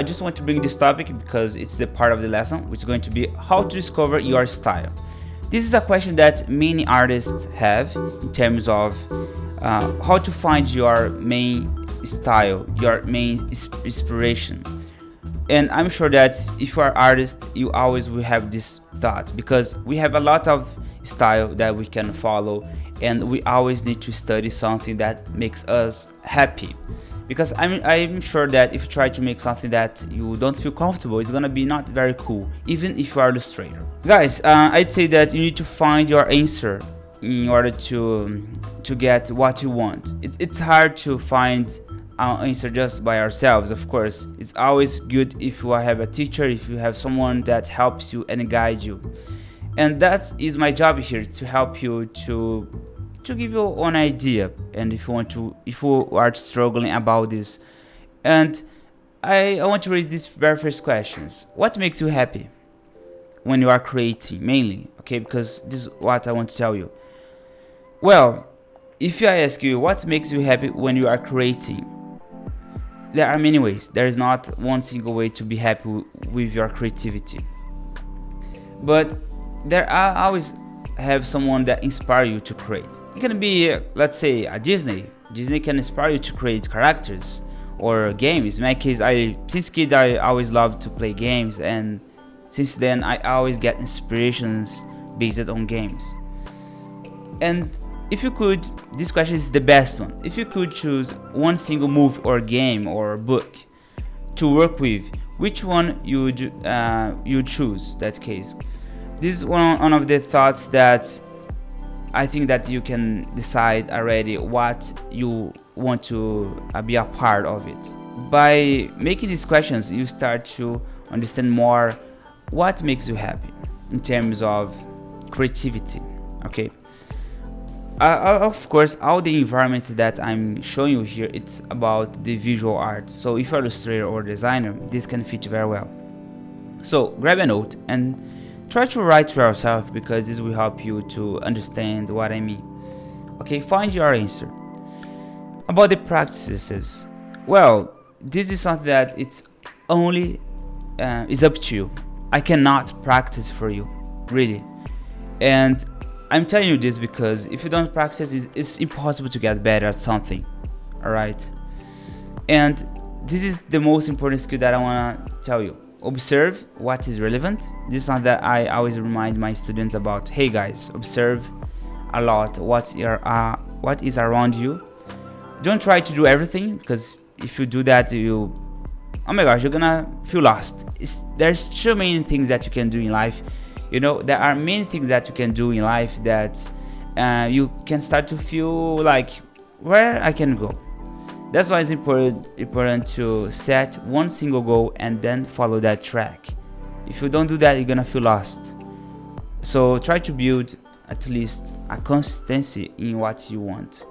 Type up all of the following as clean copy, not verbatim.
I just want to bring this topic because it's the part of the lesson, which is going to be how to discover your style. This is a question that many artists have in terms of how to find your main style, your main inspiration. And I'm sure that if you are an artist, you always will have this thought because we have a lot of style that we can follow, and we always need to study something that makes us happy. Because I'm sure that if you try to make something that you don't feel comfortable, it's gonna be not very cool, even if you are an illustrator. Guys, I'd say that you need to find your answer in order to get what you want. It's hard to find our answer just by ourselves. Of course, it's always good if you have a teacher, if you have someone that helps you and guide you. And that is my job here, to help you to give you an idea, and if you are struggling about this. And I want to raise these very first questions. What makes you happy when you are creating, mainly? Okay, because this is what I want to tell you. Well, if I ask you what makes you happy when you are creating, there are many ways. There is not one single way to be happy with your creativity, but there are always have someone that inspire you to create. It can be, let's say, a Disney can inspire you to create characters or games. In my case, I since kid I always loved to play games, and since then I always get inspirations based on games. And if you could, this question is the best one. If you could choose one single movie or game or book to work with, which one you'd choose? That case, this is one of the thoughts that I think that you can decide already what you want to be a part of it. By making these questions, you start to understand more what makes you happy in terms of creativity. Okay. Of course, all the environment that I'm showing you here, it's about the visual art. So if you're an illustrator or designer, this can fit very well. So grab a note and try to write to yourself, because this will help you to understand what I mean. Okay, find your answer. About the practices, well, this is something that it's only is up to you. I cannot practice for you, really. And I'm telling you this because if you don't practice, it's impossible to get better at something. All right. And this is the most important skill that I want to tell you. Observe what is relevant. This is something that I always remind my students about. Hey guys, observe a lot what is around you. Don't try to do everything, because if you do that, oh my gosh, you're gonna feel lost. There's too many things that you can do in life. There are many things that you can do in life that you can start to feel like, where I can go. That's why it's important to set one single goal and then follow that track. If you don't do that, you're gonna feel lost. So try to build at least a consistency in what you want.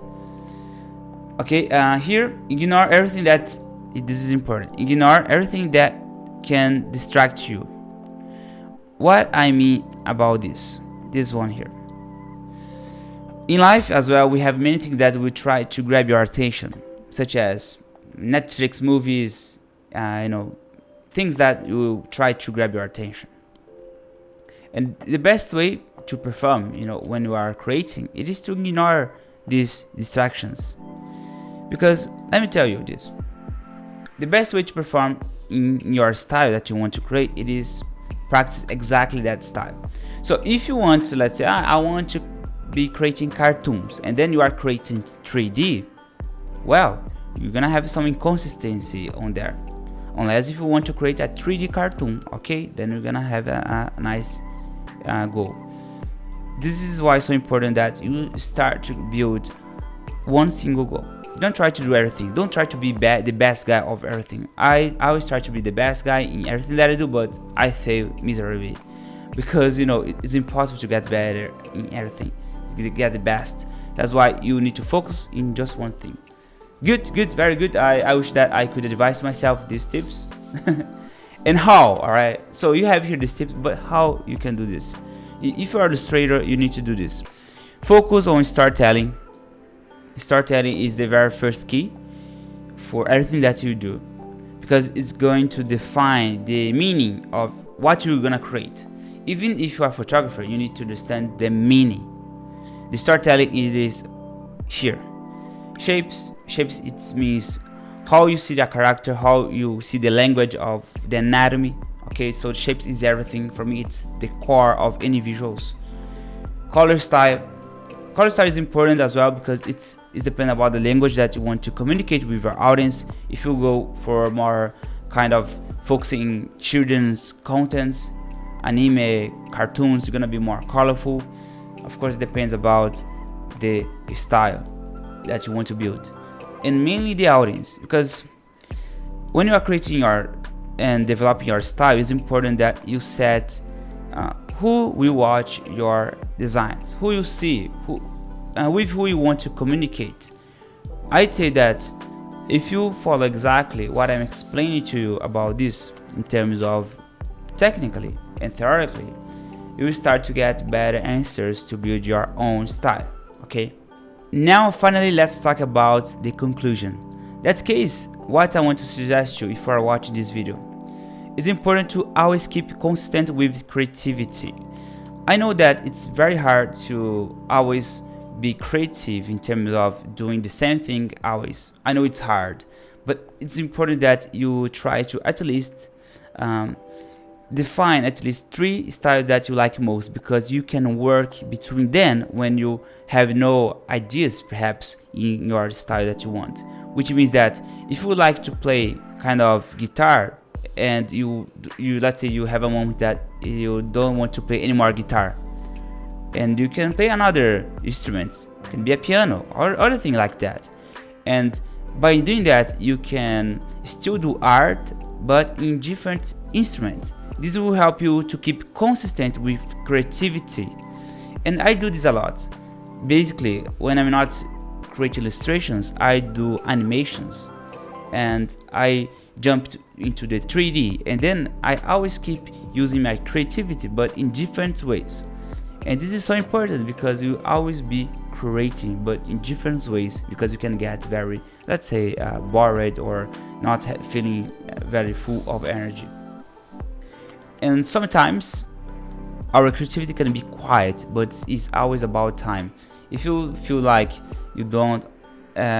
Okay, here, ignore everything that, this is important, ignore everything that can distract you. What I mean about this one here. In life as well, we have many things that will try to grab your attention, such as Netflix movies, things that will try to grab your attention. And the best way to perform, when you are creating, it is to ignore these distractions. Because let me tell you this, the best way to perform in your style that you want to create, it is practice exactly that style. So if you want to, let's say, I want to be creating cartoons, and then you are creating 3D, well, you're gonna have some inconsistency on there. Unless if you want to create a 3D cartoon, okay, then you're gonna have a nice goal. This is why it's so important that you start to build one single goal. Don't try to do everything. Don't try to be the best guy of everything. I always try to be the best guy in everything that I do, but I fail miserably because it's impossible to get better in everything, to get the best. That's why you need to focus in just one thing. Good, very good. I wish that I could advise myself these tips. And how? All right. So you have here these tips, but how you can do this? If you're an illustrator, you need to do this. Focus on storytelling. Storytelling is the very first key for everything that you do, because it's going to define the meaning of what you're gonna create. Even if you are a photographer, you need to understand the meaning. The storytelling, it is here. Shapes, it means how you see the character, how you see the language of the anatomy. Okay, so shapes is everything for me. It's the core of any visuals. Color style is important as well, because it's dependent about the language that you want to communicate with your audience. If you go for more kind of focusing children's contents, anime, cartoons, it's gonna be more colorful. Of course, it depends about the style that you want to build, and mainly the audience, because when you are creating your and developing your style, it's important that you set who will watch your designs, who you see, with who you want to communicate. I'd say that if you follow exactly what I'm explaining to you about this in terms of technically and theoretically, you will start to get better answers to build your own style. Okay, now finally let's talk about the conclusion. That case, what I want to suggest you if you are watching this video, it's important to always keep consistent with creativity. I know that it's very hard to always be creative in terms of doing the same thing always. I know it's hard, but it's important that you try to at least define at least 3 styles that you like most, because you can work between them when you have no ideas perhaps in your style that you want. Which means that if you like to play kind of guitar, and you let's say you have a moment that you don't want to play any more guitar, and you can play another instrument, it can be a piano or other thing like that, and by doing that you can still do art but in different instruments. This will help you to keep consistent with creativity, and I do this a lot. Basically, when I'm not creating illustrations, I do animations, and I jumped into the 3D, and then I always keep using my creativity but in different ways. And this is so important because you always be creating but in different ways, because you can get very, let's say, bored or not feeling very full of energy. And sometimes our creativity can be quiet, but it's always about time. If you feel like you don't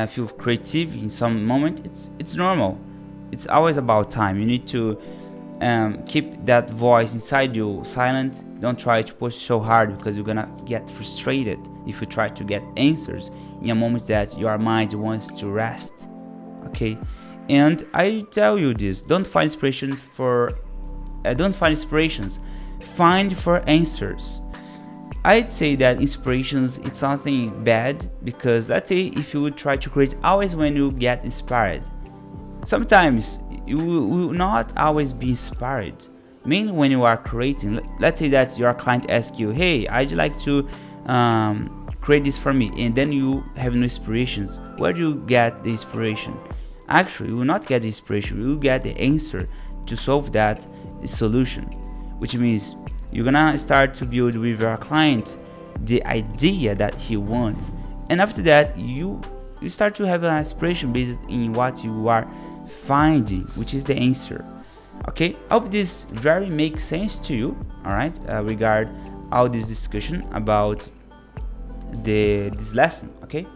feel creative in some moment, it's normal. It's always about time. You need to keep that voice inside you silent. Don't try to push so hard, because you're gonna get frustrated if you try to get answers in a moment that your mind wants to rest. Okay, and I tell you this: don't find inspirations, find for answers. I'd say that inspirations, it's something bad, because let's say if you would try to create always when you get inspired, sometimes you will not always be inspired. Mainly when you are creating, let's say that your client asks you, hey, I'd like to create this for me, and then you have no inspirations. Where do you get the inspiration? Actually, you will not get the inspiration, you will get the answer to solve that solution, which means you're gonna start to build with your client the idea that he wants, and after that you start to have an inspiration based in what you are finding, which is the answer. Okay, I hope this very makes sense to you. All right, regard all this discussion about this lesson. Okay.